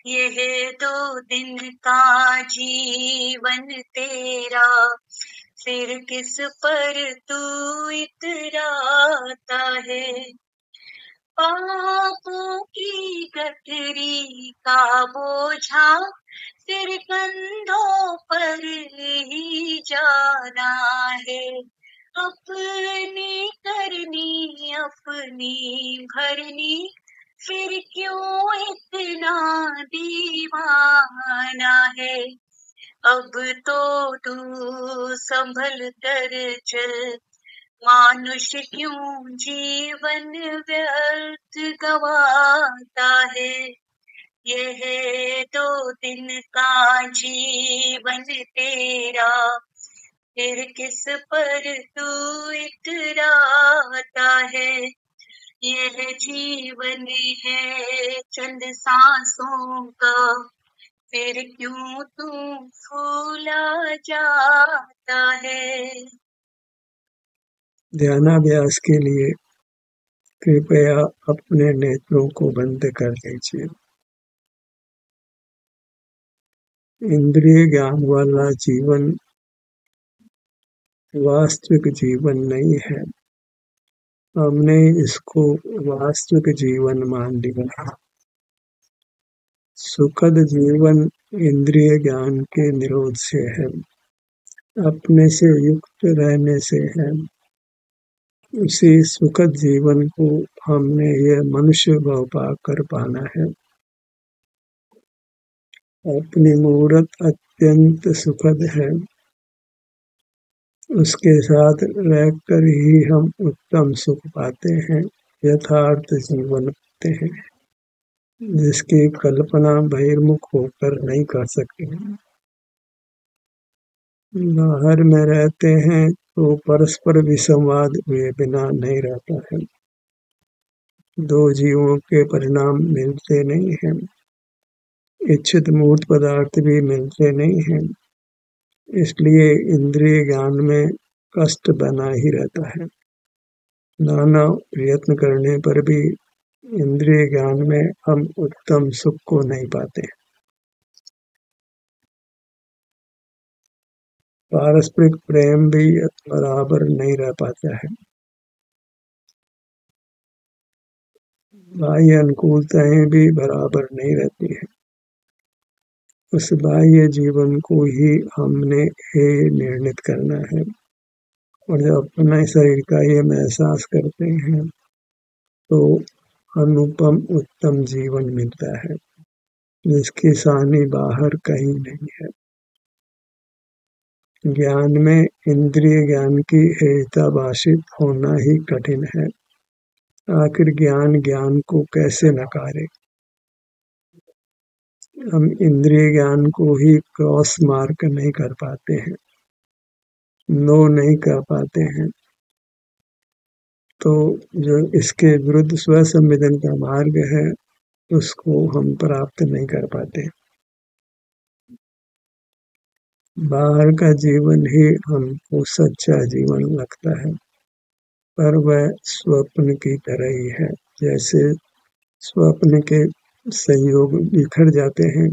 यह 2 दिन का जीवन तेरा, फिर किस पर तू इतराता है। पापों की गठरी का बोझा फिर कंधों पर ही जाना है। अपनी करनी अपनी भरनी, फिर क्यों इतना दीवाना है। अब तो तू संभल कर चल, मानुष क्यों जीवन व्यर्थ गवाता है। यह 2 दिन का जीवन तेरा, फिर किस पर तू इतराता है। यह जीवन है चंद सांसों का, फिर क्यों तू फूला जाता है। ध्यानाभ्यास के लिए कृपया अपने नेत्रों को बंद कर लीजिए। इंद्रिय ज्ञान वाला जीवन वास्तविक जीवन नहीं है। हमने इसको वास्तविक जीवन मान लिया। सुखद जीवन इंद्रिय ज्ञान के निरोध से है, अपने से युक्त रहने से है। उसी सुखद जीवन को हमने यह मनुष्य भाव पाकर पाना है। अपनी मूर्त अत्यंत सुखद है, उसके साथ रहकर ही हम उत्तम सुख पाते हैं, यथार्थ जीवन पाते हैं, जिसकी कल्पना बहिर्मुख होकर नहीं कर सकते। बाहर में रहते हैं तो परस्पर विसंवाद हुए बिना नहीं रहता है। 2 जीवों के परिणाम मिलते नहीं हैं, इच्छित मूर्त पदार्थ भी मिलते नहीं हैं, इसलिए इंद्रिय ज्ञान में कष्ट बना ही रहता है। नाना प्रयत्न करने पर भी इंद्रिय ज्ञान में हम उत्तम सुख को नहीं पाते। पारस्परिक प्रेम भी बराबर नहीं रह पाता है। बाह्य अनुकूलताएं भी बराबर नहीं रहती है। उस बाह्य जीवन को ही हमने निर्णित करना है, और जब अपने शरीर का ये एहसास करते हैं तो अनुपम उत्तम जीवन मिलता है, जिसकी सानी बाहर कहीं नहीं है। ज्ञान में इंद्रिय ज्ञान की हेताभाषित होना ही कठिन है। आखिर ज्ञान को कैसे नकारे। हम इंद्रिय ज्ञान को ही क्रॉस मार्क नहीं कर पाते हैं, नो नहीं कर पाते हैं, तो जो इसके विरुद्ध स्वसंवेदन का मार्ग है उसको हम प्राप्त नहीं कर पाते। बाहर का जीवन ही हमको सच्चा जीवन लगता है, पर वह स्वप्न की तरह ही है। जैसे स्वप्न के संयोग बिखर जाते हैं,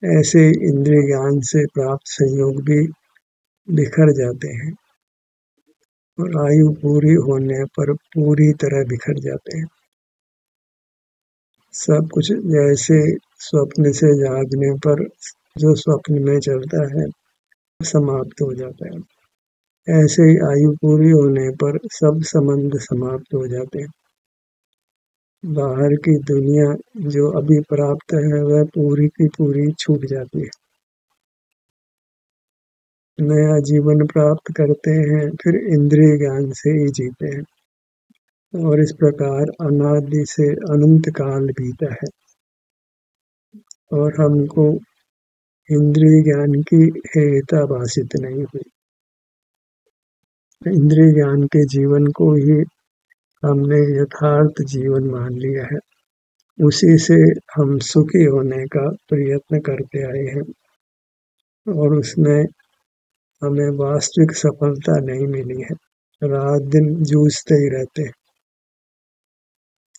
ऐसे इंद्रिय ज्ञान से प्राप्त संयोग भी बिखर जाते हैं, और आयु पूरी होने पर पूरी तरह बिखर जाते हैं। सब कुछ जैसे स्वप्न से जागने पर जो स्वप्न में चलता है समाप्त हो जाता है, ऐसे ही आयु पूरी होने पर सब संबंध समाप्त हो जाते हैं। बाहर की दुनिया जो अभी प्राप्त है वह पूरी की पूरी छूट जाती है। नया जीवन प्राप्त करते हैं, फिर इंद्रिय ज्ञान से ही जीते हैं, और इस प्रकार अनादि से अनंत काल बीता है, और हमको इंद्रिय ज्ञान की हेयता भाषित नहीं हुई। इंद्रिय ज्ञान के जीवन को ही हमने यथार्थ जीवन मान लिया है, उसी से हम सुखी होने का प्रयत्न करते आए हैं, और उसमें हमें वास्तविक सफलता नहीं मिली है। रात दिन जूझते ही रहते हैं,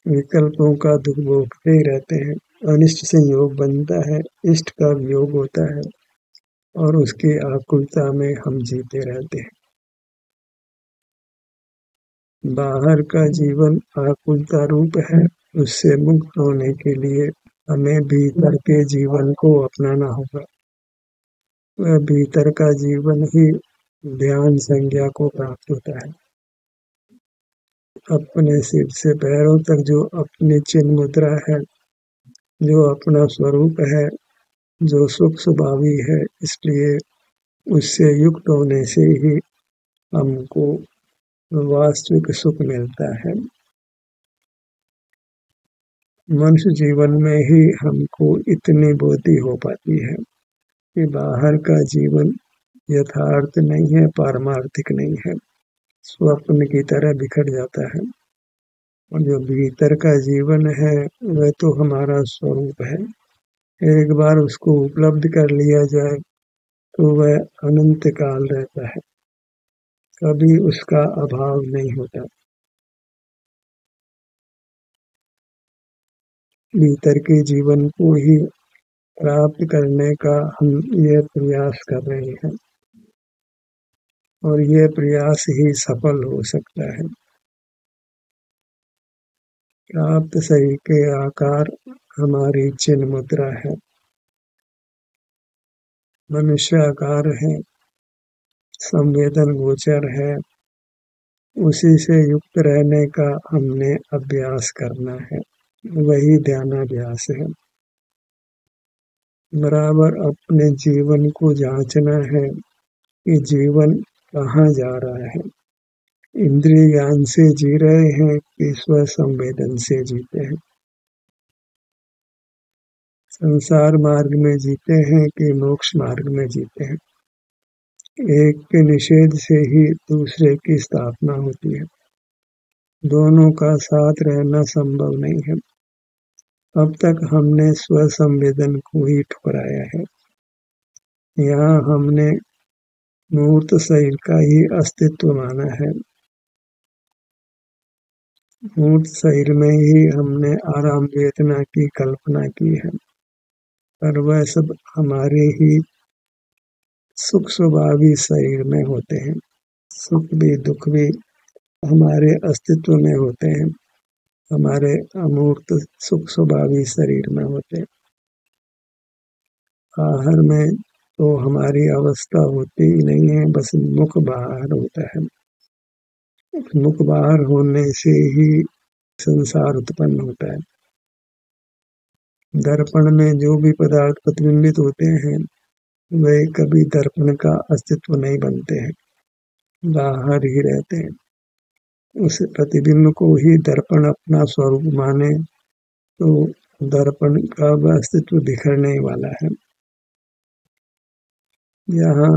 विकल्पों का दुख भोगते ही रहते हैं, अनिष्ट से योग बनता है, इष्ट का वियोग होता है और उसकी आकुलता में हम जीते रहते हैं। बाहर का जीवन आकुलता रूप है, उससे मुक्त होने के लिए हमें भीतर के जीवन को अपनाना होगा। वह भीतर का जीवन ही ध्यान संज्ञा को प्राप्त होता है। अपने सिर से पैरों तक जो अपनी चिन्ह मुद्रा है, जो अपना स्वरूप है, जो सुख स्वभावी है, इसलिए उससे युक्त होने से ही हमको वास्तविक सुख मिलता है। मनुष्य जीवन में ही हमको इतनी बुद्धि हो पाती है कि बाहर का जीवन यथार्थ नहीं है, पारमार्थिक नहीं है, स्वप्न की तरह बिखर जाता है। और जो भीतर का जीवन है वह तो हमारा स्वरूप है। एक बार उसको उपलब्ध कर लिया जाए तो वह अनंत काल रहता है, कभी उसका अभाव नहीं होता। भीतर के जीवन को ही प्राप्त करने का हम यह प्रयास कर रहे हैं और यह प्रयास ही सफल हो सकता है। प्राप्त शरीर के आकार हमारी चिन्ह मुद्रा है, मनुष्य आकार है, संवेदन गोचर है, उसी से युक्त रहने का हमने अभ्यास करना है, वही ध्यानाभ्यास है। बराबर अपने जीवन को जांचना है कि जीवन कहाँ जा रहा है। इंद्रिय ज्ञान से जी रहे हैं कि स्व संवेदन से जीते हैं। संसार मार्ग में जीते हैं कि मोक्ष मार्ग में जीते हैं। एक के निषेध से ही दूसरे की स्थापना होती है, दोनों का साथ रहना संभव नहीं है। अब तक हमने स्व संवेदन को ही ठुकराया है। यहाँ हमने मूर्त शरीर का ही अस्तित्व माना है। मूर्त शरीर में ही हमने आराम वेदना की कल्पना की है, पर वह सब हमारे ही सुख स्वभावी शरीर में होते हैं। सुख भी दुख भी हमारे अस्तित्व में होते हैं, हमारे अमूर्त सुख स्वभावी शरीर में होते हैं। बाहर में तो हमारी अवस्था होती ही नहीं है, बस मुख बाहर होता है। मुख बाहर होने से ही संसार उत्पन्न होता है। दर्पण में जो भी पदार्थ प्रतिबिंबित होते हैं वे कभी दर्पण का अस्तित्व नहीं बनते हैं, बाहर ही रहते हैं। उस प्रतिबिंब को ही दर्पण अपना स्वरूप माने तो दर्पण का अस्तित्व बिखरने वाला है। यहाँ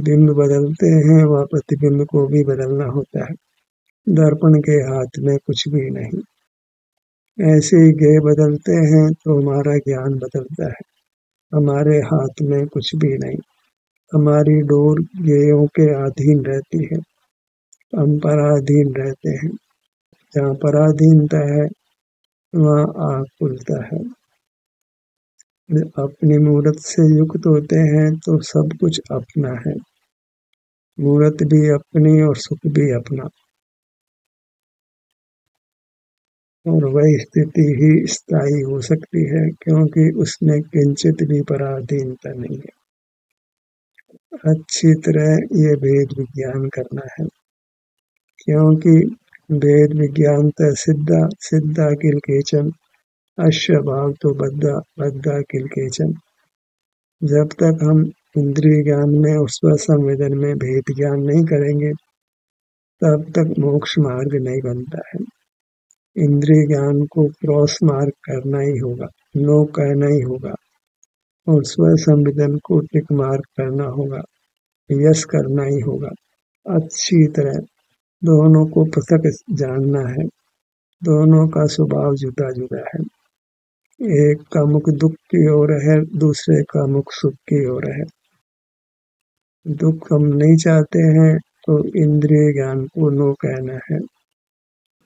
बिंब बदलते हैं वह प्रतिबिंब को भी बदलना होता है। दर्पण के हाथ में कुछ भी नहीं। ऐसे ही गेय बदलते हैं तो हमारा ज्ञान बदलता है, हमारे हाथ में कुछ भी नहीं। हमारी डोर गेयों के अधीन रहती है, हम पराधीन रहते हैं। जहाँ पराधीनता है वहाँ आग खुलता है। अपनी मूर्त से युक्त होते हैं तो सब कुछ अपना है, मूर्त भी अपनी और सुख भी अपना, और वही स्थिति ही स्थायी हो सकती है क्योंकि उसमें किंचित भी पराधीनता नहीं है। अच्छी तरह ये भेद विज्ञान करना है, क्योंकि भेद विज्ञान त सिद्धा सिद्धा किल केचन अश्य भाव तो बद्धा बद्धा किल केचन। जब तक हम इंद्रिय ज्ञान में और स्व संवेदन में भेद ज्ञान नहीं करेंगे तब तक मोक्ष मार्ग नहीं बनता है। इंद्रिय ज्ञान को क्रॉस मार्क करना ही होगा, नो कहना ही होगा, और स्व संवेदन को टिक मार्क करना होगा, यस करना ही होगा। अच्छी तरह दोनों को पृथक जानना है, दोनों का स्वभाव जुदा जुदा है। एक का मुख दुख की ओर है, दूसरे का मुख सुख की ओर है। दुख हम नहीं चाहते हैं तो इंद्रिय ज्ञान को नो कहना है,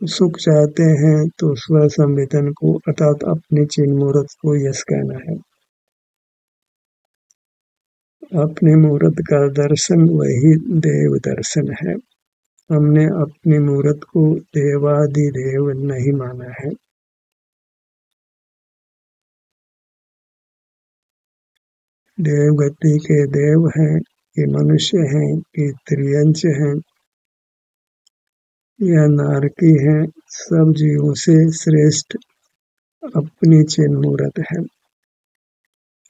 सुख चाहते हैं तो स्व संवेदन को अर्थात अपने चिन्ह मूर्त को यश कहना है। अपने मूर्त का दर्शन वही देव दर्शन है। हमने अपनी मूर्त को देवादिदेव नहीं माना है। देव गति के देव हैं कि मनुष्य हैं कि त्रियंच हैं या नारकी हैं, सब जीवों से श्रेष्ठ अपनी चिन्ह मूर्त है।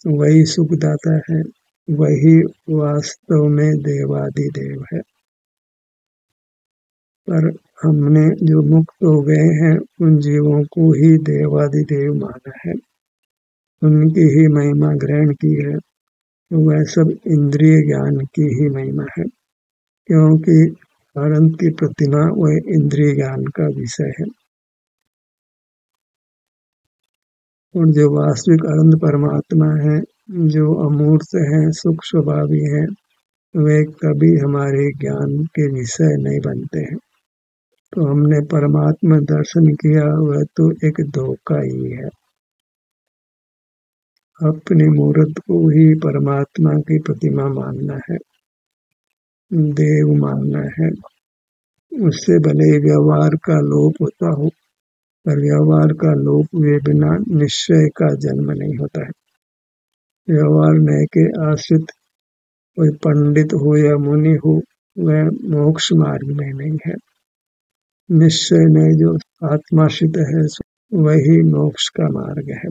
वही सुखदाता है, वही वास्तव में देवादिदेव है। पर हमने जो मुक्त हो गए हैं उन जीवों को ही देवादिदेव माना है, उनकी ही महिमा ग्रहण की है। वह सब इंद्रिय ज्ञान की ही महिमा है, क्योंकि अनंत की प्रतिमा वह इंद्रिय ज्ञान का विषय है। और जो वास्तविक अनंत परमात्मा है, जो अमूर्त है, सुख स्वभावी है, वे कभी हमारे ज्ञान के विषय नहीं बनते हैं। तो हमने परमात्मा दर्शन किया, वह तो एक धोखा ही है। अपनी मूर्त को ही परमात्मा की प्रतिमा मानना है, देव मानना है। उससे भले व्यवहार का लोप होता हो, पर व्यवहार का लोप हुए बिना निश्चय का जन्म नहीं होता है। व्यवहार नय के आश्रित कोई पंडित हो या मुनि हो, वह मोक्ष मार्ग में नहीं है। निश्चय में जो आत्माश्रित है वही मोक्ष का मार्ग है।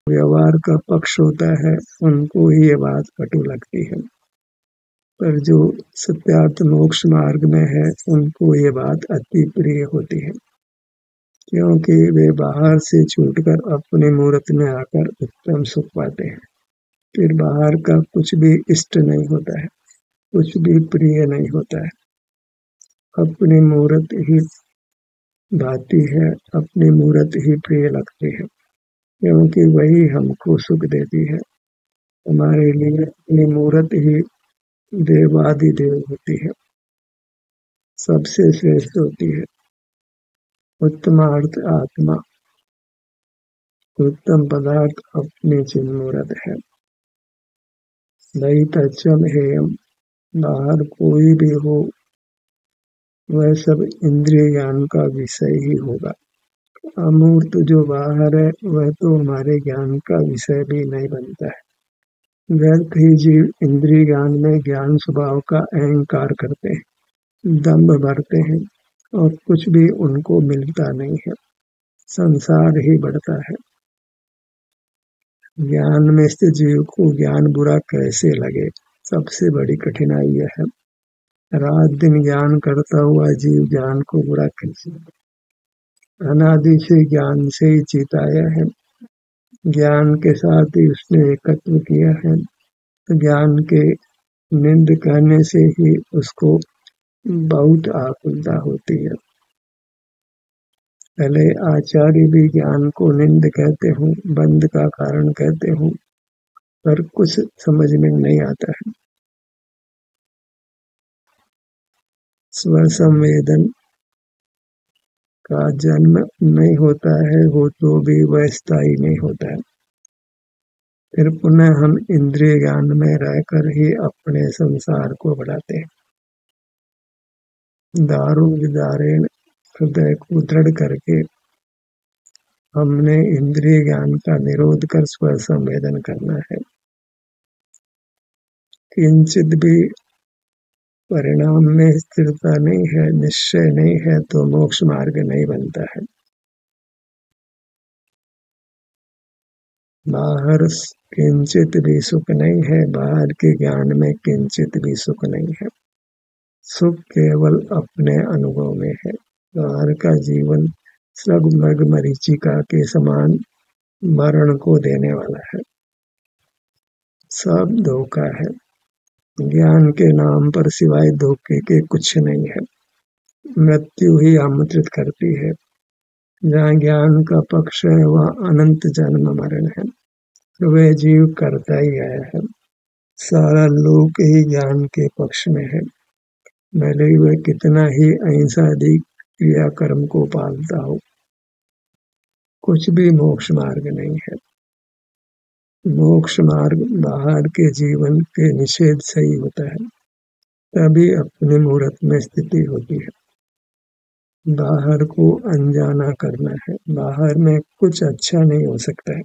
व्यवहार का पक्ष होता है, उनको ही ये बात कटु लगती है, पर जो सत्यार्थ मोक्ष मार्ग में है उनको ये बात अति प्रिय होती है, क्योंकि वे बाहर से छूटकर अपने मूर्त में आकर उत्तम सुख पाते हैं। फिर बाहर का कुछ भी इष्ट नहीं होता है, कुछ भी प्रिय नहीं होता है। अपनी मूर्त ही भाती है, अपनी मूर्त ही प्रिय लगती है, क्योंकि वही हमको सुख देती है। हमारे लिए अपनी मूर्त ही देवादिदेव होती है, सबसे श्रेष्ठ होती है। उत्तमार्थ आत्मा, उत्तम पदार्थ अपनी चिन्ह मूर्त है। दही तच्चम हेयम, बाहर कोई भी हो वह सब इंद्रिय ज्ञान का विषय ही होगा। अमूर्त जो बाहर है वह तो हमारे ज्ञान का विषय भी नहीं बनता है। व्यर्थ ही जीव इंद्रिय ज्ञान में ज्ञान स्वभाव का अहंकार करते हैं, दंभ भरते हैं और कुछ भी उनको मिलता नहीं है, संसार ही बढ़ता है। ज्ञान में स्थित जीव को ज्ञान बुरा कैसे लगे, सबसे बड़ी कठिनाई यह है। रात दिन ज्ञान करता हुआ जीव ज्ञान को बुरा कैसे, अनादि से ज्ञान से ही चिताया है, ज्ञान के साथ ही उसने एकत्व किया है। तो ज्ञान के निंद कहने से ही उसको बहुत आकुलता होती है। पहले आचार्य भी ज्ञान को निंद कहते हूँ, बंद का कारण कहते हूँ, पर कुछ समझ में नहीं आता है। स्व संवेदन का जन्म नहीं होता है, हो तो भी वह स्थायी नहीं होता है। फिर पुनः हम इंद्रिय ज्ञान में रहकर ही अपने संसार को बढ़ाते हैं। दारू विदारेण, हृदय को दृढ़ करके हमने इंद्रिय ज्ञान का निरोध कर स्व संवेदन करना है। किंचित भी परिणाम में स्थिरता नहीं है, निश्चय नहीं है, तो मोक्ष मार्ग नहीं बनता है। बाहर किंचित भी सुख नहीं है, बाहर के ज्ञान में किंचित भी सुख नहीं है। सुख केवल अपने अनुभव में है। बाहर का जीवन सब मृग मरीचिका के समान मरण को देने वाला है, सब धोखा है। ज्ञान के नाम पर सिवाय धोखे के कुछ नहीं है। मृत्यु ही आमंत्रित करती है। जहाँ ज्ञान का पक्ष है वहाँ अनंत जन्म मरण है, वह जीव करता ही आया है। सारा लोक ही ज्ञान के पक्ष में है, भले ही वह कितना ही अहिंसा आदि क्रिया कर्म को पालता हो, कुछ भी मोक्ष मार्ग नहीं है। मोक्ष मार्ग बाहर के जीवन के निषेध से ही होता है, तभी अपने मुहूर्त में स्थिति होती है। बाहर को अनजाना करना है, बाहर में कुछ अच्छा नहीं हो सकता है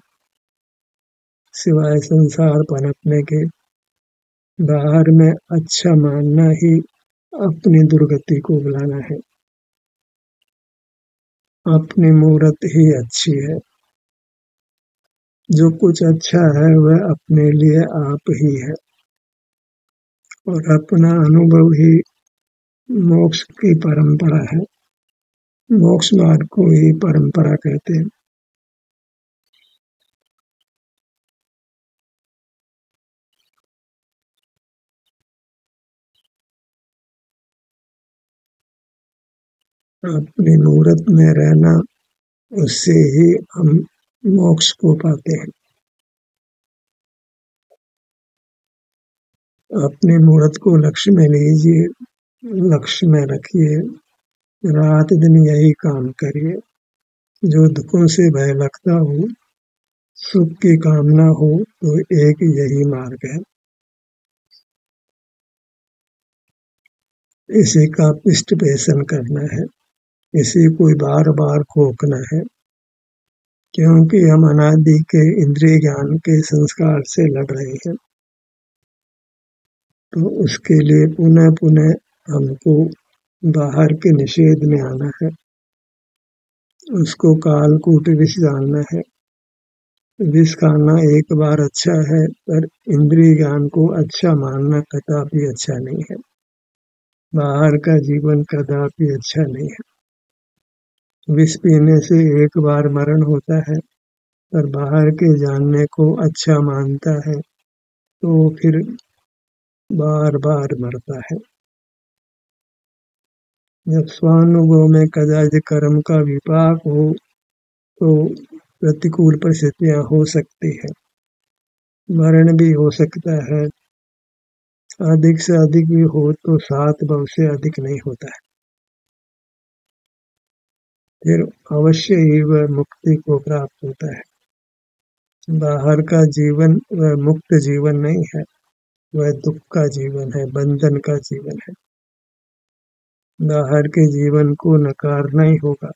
सिवाय संसार पनपने के। बाहर में अच्छा मानना ही अपनी दुर्गति को बुलाना है। अपनी मूर्त ही अच्छी है। जो कुछ अच्छा है वह अपने लिए आप ही है, और अपना अनुभव ही मोक्ष की परंपरा है। मोक्ष मार्ग को ही परंपरा कहते हैं। अपनी मूर्त में रहना, उससे ही हम मोक्ष को पाते हैं। अपनी मूर्त को लक्ष्य में लीजिए, लक्ष्य में रखिए, रात दिन यही काम करिए। जो दुखों से भय लगता हो, सुख की कामना हो, तो एक यही मार्ग है। इसी का पिष्ट पेषण करना है, इसी को बार बार खोकना है, क्योंकि हम अनादि के इंद्रिय ज्ञान के संस्कार से लड़ रहे हैं। तो उसके लिए पुनः पुनः हमको बाहर के निषेध में आना है, उसको कालकूट विष जानना है। विष खाना एक बार अच्छा है, पर इंद्रिय ज्ञान को अच्छा मानना कदापि अच्छा नहीं है। बाहर का जीवन कदापि अच्छा नहीं है। विष पीने से एक बार मरण होता है, पर बाहर के जानने को अच्छा मानता है तो फिर बार बार मरता है। जब स्वानुभव में कदाचित कर्म का विपाक हो तो प्रतिकूल परिस्थितियां हो सकती है, मरण भी हो सकता है। अधिक से अधिक भी हो तो 7 भव से अधिक नहीं होता है। फिर अवश्य ही वह मुक्ति को प्राप्त होता है। बाहर का जीवन वह मुक्त जीवन नहीं है, वह दुख का जीवन है, बंधन का जीवन है। बाहर के जीवन को नकारना ही होगा,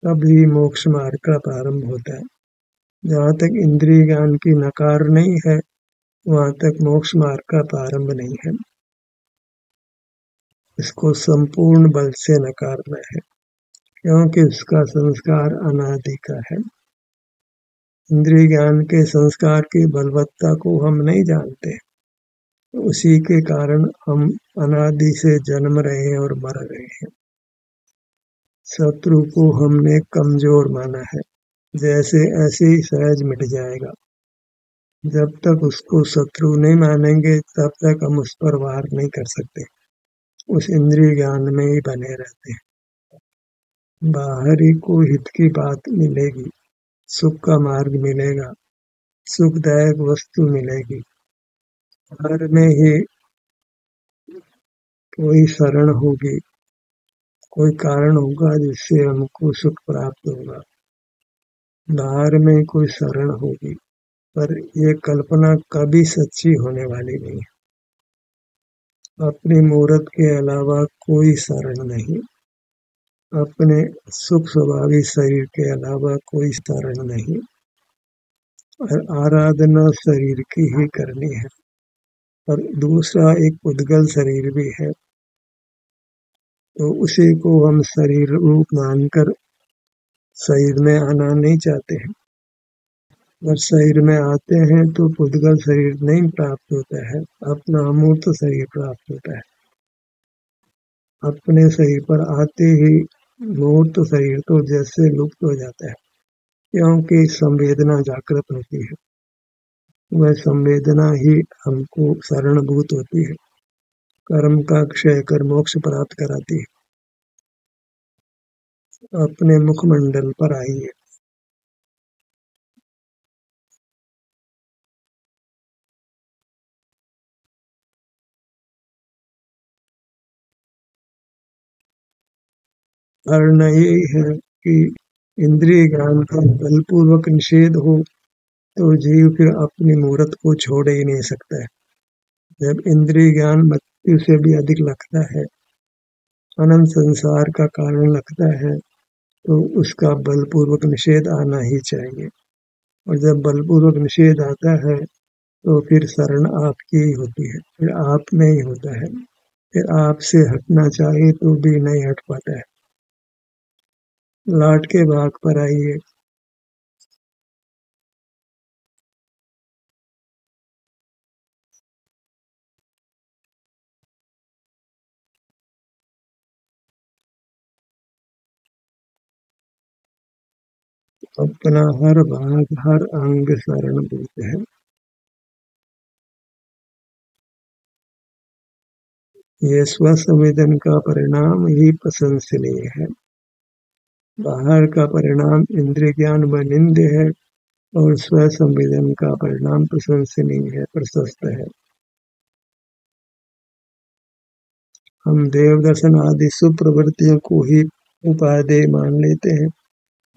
तभी मोक्ष मार्ग का प्रारंभ होता है। जहाँ तक इंद्रिय ज्ञान की नकार नहीं है, वहाँ तक मोक्ष मार्ग का प्रारंभ नहीं है। इसको संपूर्ण बल से नकारना है, क्योंकि उसका संस्कार अनादि का है। इंद्रिय ज्ञान के संस्कार की बलवत्ता को हम नहीं जानते, उसी के कारण हम अनादि से जन्म रहे हैं और मर रहे हैं। शत्रु को हमने कमजोर माना है, जैसे ऐसे ही सहज मिट जाएगा। जब तक उसको शत्रु नहीं मानेंगे, तब तक हम उस पर वार नहीं कर सकते, उस इंद्रिय ज्ञान में ही बने रहते हैं। बाहरी को हित की बात मिलेगी, सुख का मार्ग मिलेगा, सुखदायक वस्तु मिलेगी, घर में ही कोई शरण होगी, कोई कारण होगा जिससे हमको सुख प्राप्त होगा। बाहर में कोई शरण होगी, पर ये कल्पना कभी सच्ची होने वाली नहीं है। अपनी मूर्त के अलावा कोई शरण नहीं, अपने सुख स्वभावी शरीर के अलावा कोई शरण नहीं, और आराधना शरीर की ही करनी है। और दूसरा एक उद्गल शरीर भी है, तो उसी को हम शरीर रूप मानकर शरीर में आना नहीं चाहते हैं। जब शरीर में आते हैं तो उद्गल शरीर नहीं प्राप्त होता है, अपना अमूर्त शरीर प्राप्त होता है। अपने शरीर पर आते ही मूर्त शरीर तो जैसे लुप्त हो जाता है, क्योंकि संवेदना जागृत होती है। वह संवेदना ही हमको शरणभूत होती है, कर्म का क्षय कर मोक्ष प्राप्त कराती है। अपने मुखमंडल पर आइए। कारण यही है कि इंद्रिय ज्ञान का बलपूर्वक निषेध हो तो जीव फिर अपनी मूर्त को छोड़ ही नहीं सकता है। जब इंद्रिय ज्ञान मृत्यु से भी अधिक लगता है, अनंत संसार का कारण लगता है, तो उसका बलपूर्वक निषेध आना ही चाहिए। और जब बलपूर्वक निषेध आता है तो फिर शरण आपकी ही होती है, फिर आप में ही होता है, फिर आपसे हटना चाहे तो भी नहीं हट पाता है। लाट के भाग पर आइए। अपना हर भाग हर अंग शरणभूत है। ये स्वसंवेदन का परिणाम ही प्रशंसनीय है। बाहर का परिणाम इंद्रिय ज्ञान व निंद्य है और स्वसंवेदन का परिणाम प्रशंसनीय है, प्रशस्त है। हम देव दर्शन आदि सुप्रवृत्तियों को ही उपादेय मान लेते हैं,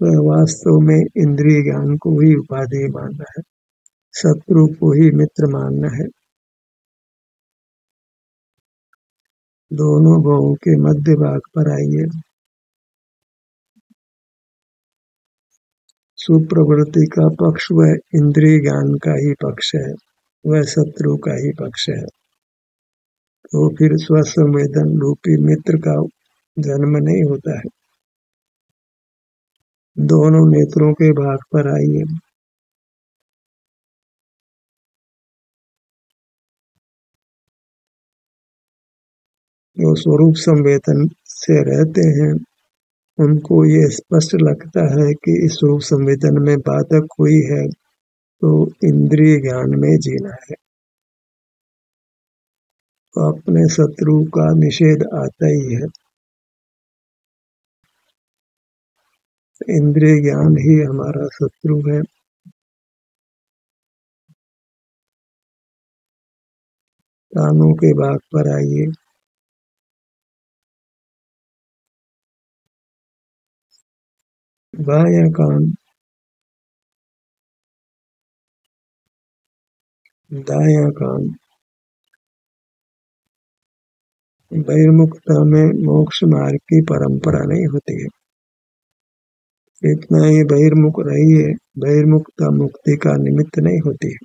वह वास्तव में इंद्रिय ज्ञान को ही उपादेय मानना है, शत्रु को ही मित्र मानना है। दोनों भावों के मध्य भाग पर आइए। सुप्रवृत्ति का पक्ष वह इंद्रिय ज्ञान का ही पक्ष है, वह शत्रु का ही पक्ष है। तो फिर स्वसंवेदन रूपी मित्र का जन्म नहीं होता है। दोनों नेत्रों के भाग पर आइए। जो स्वरूप संवेदन से रहते हैं, उनको ये स्पष्ट लगता है कि इस स्वरूप संवेदन में बाधक हुई है तो इंद्रिय ज्ञान में जीना है, तो अपने शत्रु का निषेध आता ही है। इंद्रिय ज्ञान ही हमारा शत्रु है। कानों के भाग पर आइए। बायां कान, दायां कान। बहिर्मुखता में मोक्ष मार्ग की परंपरा नहीं होती है। इतना ही बहिर्मुख रहिए, बहिर्मुखता मुक्ति का निमित्त नहीं होती है।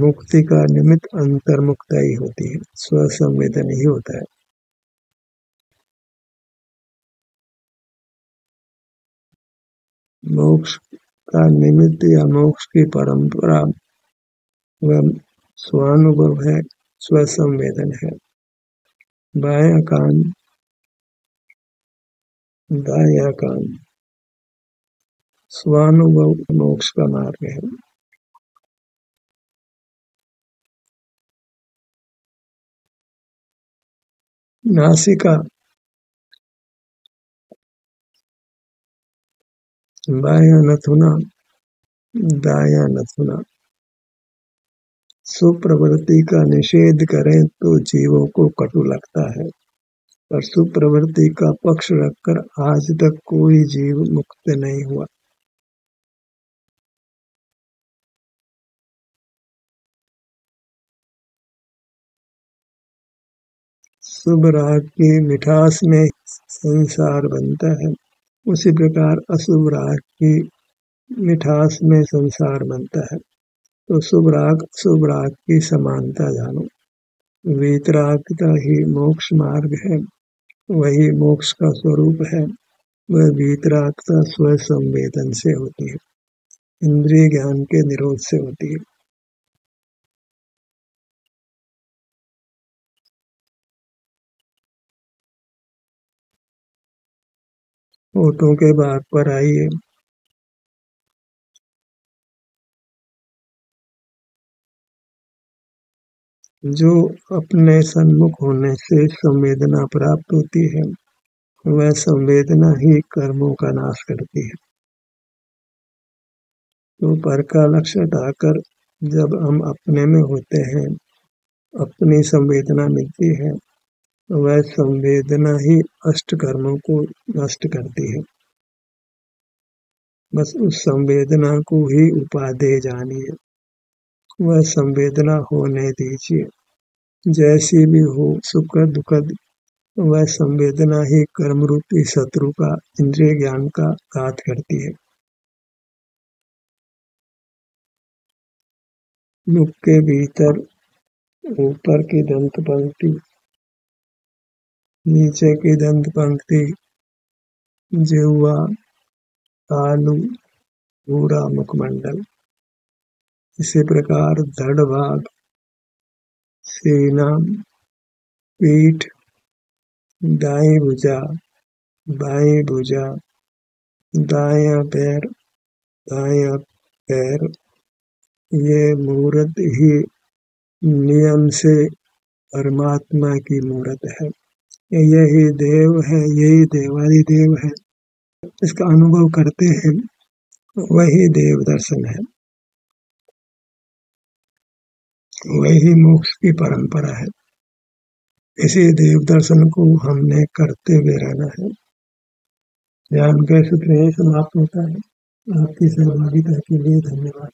मुक्ति का निमित्त अंतर्मुखता ही होती है, स्वसंवेदन ही होता है। मोक्ष का निमित्त या मोक्ष की परंपरा वह स्वानुभव है, स्वसंवेदन है। बायां कान, दायां कान, स्वानुभव मोक्ष का मार्ग है। नासिका, बायां नथुना, दायां नथुना। सुप्रवृत्ति का निषेध करें तो जीवों को कटु लगता है, पर सुप्रवृत्ति का पक्ष रखकर आज तक कोई जीव मुक्त नहीं हुआ। शुभ राग की मिठास में संसार बनता है, उसी प्रकार अशुभ राग की मिठास में संसार बनता है। तो शुभ राग अशुभ राग की समानता जानो। वीतरागता ही मोक्ष मार्ग है, वही मोक्ष का स्वरूप है। वह वीतरागता स्व संवेदन से होती है, इंद्रिय ज्ञान के निरोध से होती है। होठों के भाग पर आइए। जो अपने सन्मुख होने से संवेदना प्राप्त होती है, वह संवेदना ही कर्मों का नाश करती है। तो पर का लक्ष्य हटाकर जब हम अपने में होते हैं, अपनी संवेदना मिलती है, वह संवेदना ही अष्ट कर्मों को नष्ट करती है। बस उस संवेदना को ही उपादेय जानिए, वह संवेदना होने दीजिए, जैसी भी हो, सुखद दुखद, वह संवेदना ही कर्म रूपी शत्रु का इंद्रिय ज्ञान का घात करती है। मुख के भीतर ऊपर की दंत पंक्ति, नीचे की दंत पंक्ति, जिह्वा, तालु, पूरा मुखमंडल। इसी प्रकार धड़ भाग, सीना, पीठ, दाई भुजा, बाई भुजा, दायां पैर, दायां पैर, ये मूर्त ही नियम से परमात्मा की मूर्त है। यही देव है, यही देवादिदेव है। इसका अनुभव करते हैं, वही देव दर्शन है, वही मोक्ष की परंपरा है। इसी देव दर्शन को हमने करते हुए रहना है। ध्यान के सूत्र यही समाप्त होता है। आपकी सहभागिता के लिए धन्यवाद।